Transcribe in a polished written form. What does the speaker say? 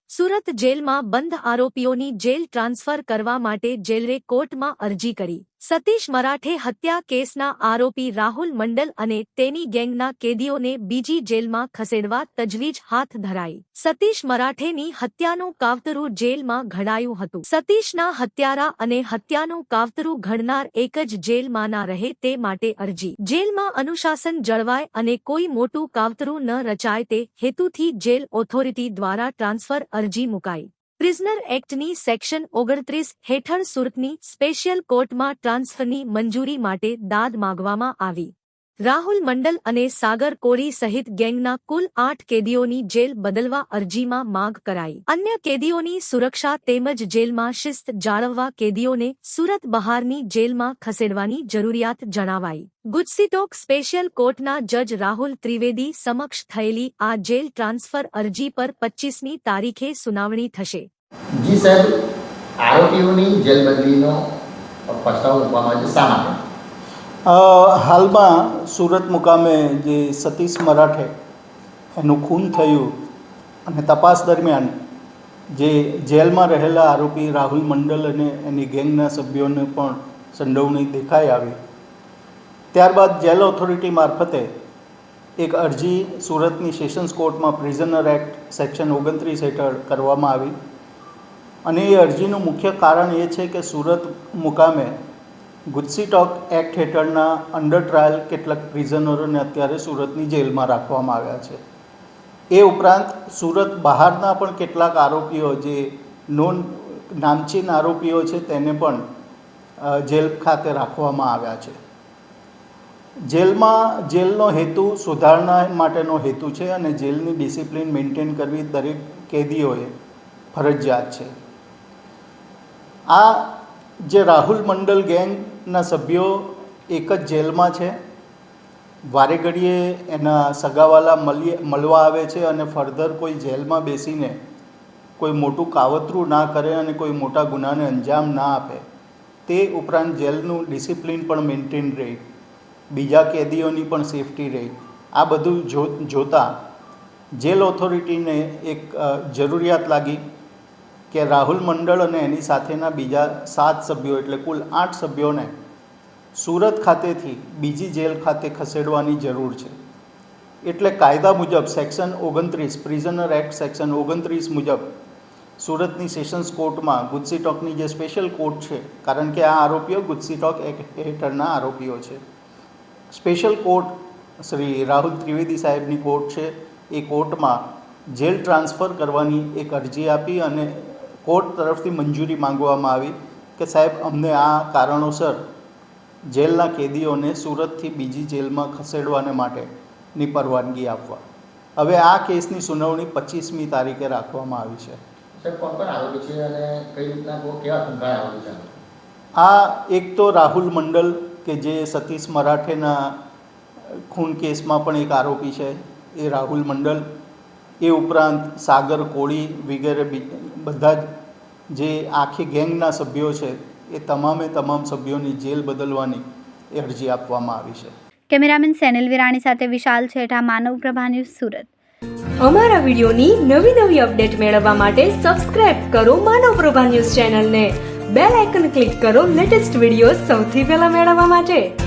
સુરત જેલમાં બંધ આરોપીઓની જેલ ટ્રાન્સફર કરવા માટે જેલરે કોર્ટમાં અરજી કરી। સતીશ મરાઠે હત્યા કેસના આરોપી રાહુલ મંડલ અને તેની ગેંગના કેદીઓને બીજી જેલમાં ખસેડવા તજવીજ હાથ ધરાઈ। સતીશ મરાઠેની હત્યાનું કાવતરું જેલમાં ઘડાયું હતું। સતીશના હત્યારા અને હત્યાનું કાવતરું ઘડનાર એક જ જેલમાં ના રહે તે માટે અરજી। જેલમાં અનુશાસન જળવાય અને કોઈ મોટું કાવતરું ન રચાય તે હેતુથી જેલ ઓથોરિટી દ્વારા ટ્રાન્સફર અરજી મુકાઈ। પ્રિઝનર એક્ટની સેક્શન 29 હેઠળ સુરતની સ્પેશિયલ કોર્ટમાં ટ્રાન્સફરની મંજૂરી માટે દાદ માંગવામાં આવી। રાહુલ મંડલ અને સાગર કોળી સહિત ગેંગના કુલ 8 કેદીઓની જેલ બદલવા અરજીમાં માંગ કરાઈ। અન્ય કેદીઓની સુરક્ષા તેમજ જેલમાં શિસ્ત જાળવવા કેદીઓને સુરત બહારની જેલમાં ખસેડવાની જરૂરિયાત જણાવાઈ। ગુજસીટોક સ્પેશિયલ કોર્ટના જજ રાહુલ ત્રિવેદી સમક્ષ થયેલી આ જેલ ટ્રાન્સફર અરજી પર 25મી તારીખે સુનાવણી થશે। જી સાહેબ, આરોપીઓની જેલ બદલીનો પ્રસ્તાવ મૂકવામાં આવે શા માટે? હાલમાં સુરત મુકામે જે સતીશ મરાઠે એનું ખૂન થયું અને તપાસ દરમિયાન જે જેલમાં રહેલા આરોપી રાહુલ મંડલ અને એની ગેંગના સભ્યોને પણ સંડોવણી દેખાઈ આવી। ત્યારબાદ જેલ ઓથોરિટી મારફતે એક અરજી સુરતની સેશન્સ કોર્ટમાં પ્રિઝનર એક્ટ સેક્શન 29 હેઠળ કરવામાં આવી અને એ અરજીનું મુખ્ય કારણ એ છે કે સુરત મુકામે ગુજસીટોક એક્ટ હેઠળના અંડર ટ્રાયલ કેટલાક પ્રિઝનરોને અત્યારે સુરતની જેલમાં રાખવામાં આવ્યા છે। એ ઉપરાંત સુરત બહારના પણ કેટલાક આરોપીઓ જે નામચીન આરોપીઓ છે તેને પણ જેલ ખાતે રાખવામાં આવ્યા છે। જેલનો હેતુ સુધારણા માટેનો હેતુ છે અને જેલની ડિસિપ્લિન મેન્ટેન કરવી દરેક કેદીઓએ ફરજિયાત છે। આ જે રાહુલ મંડલ ગેંગના સભ્યો એક જ જેલમાં છે, વારે ઘડીએ એના સગાવાલા મળવા આવે છે અને ફર્ધર કોઈ જેલમાં બેસીને કોઈ મોટું કાવતરું ના કરે અને કોઈ મોટા ગુનાને અંજામ ના આપે, તે ઉપરાંત જેલનું ડિસિપ્લિન પણ મેન્ટેન રહે, બીજા કેદીઓની પણ સેફટી રહે, આ બધું જોતાં જેલ ઓથોરિટીને એક જરૂરિયાત લાગી કે રાહુલ મંડળ અને એની સાથેના બીજા 7 સભ્યો એટલે કુલ 8 સભ્યોને સુરત ખાતેથી બીજી જેલ ખાતે ખસેડવાની જરૂર છે। એટલે કાયદા મુજબ સેક્શન 29 પ્રિઝનર એક્ટ સેક્શન 29 મુજબ સુરતની સેશન્સ કોર્ટમાં ગુજસીટોકની જે સ્પેશિયલ કોર્ટ છે, કારણ કે આ આરોપીઓ ગુજસીટોક એક્ટ હેઠળના આરોપીઓ છે, સ્પેશિયલ કોર્ટ શ્રી રાહુલ ત્રિવેદી સાહેબની કોર્ટ છે, એ કોર્ટમાં જેલ ટ્રાન્સફર કરવાની એક અરજી આપી અને કોર્ટ તરફથી મંજૂરી માંગવામાં આવી કે સાહેબ અમને આ કારણોસર જેલના કેદીઓને સુરતથી બીજી જેલમાં ખસેડવાને માટેની પરવાનગી આપવા। હવે આ કેસની સુનાવણી 25મી તારીખે રાખવામાં આવી છે। સાહેબ, કોણ કોણ આરોપી છે અને કઈ રીતના કેવા ટૂંકા આરોપી છે? આ એક તો રાહુલ મંડલ કે જે સતીશ મરાઠેના ખૂન કેસમાં પણ એક આરોપી છે, એ રાહુલ મંડલ। એ ઉપરાંત સાગર કોળી વગેરે બધા જ જે આખી ગેંગના સભ્યો છે એ તમામ સભ્યોની જેલ બદલવાની અરજી આપવામાં આવી છે। કેમેરામેન સેનિલ વિરાણી સાથે વિશાલ છેઠા, માનવ પ્રભા ન્યૂઝ, સુરત। અમારા વિડીયોની નવી અપડેટ મેળવવા માટે સબસ્ક્રાઇબ કરો માનવ પ્રભા ન્યૂઝ ચેનલને, બેલ આઇકન ક્લિક કરો લેટેસ્ટ વિડીયો સૌથી પહેલા મેળવવા માટે।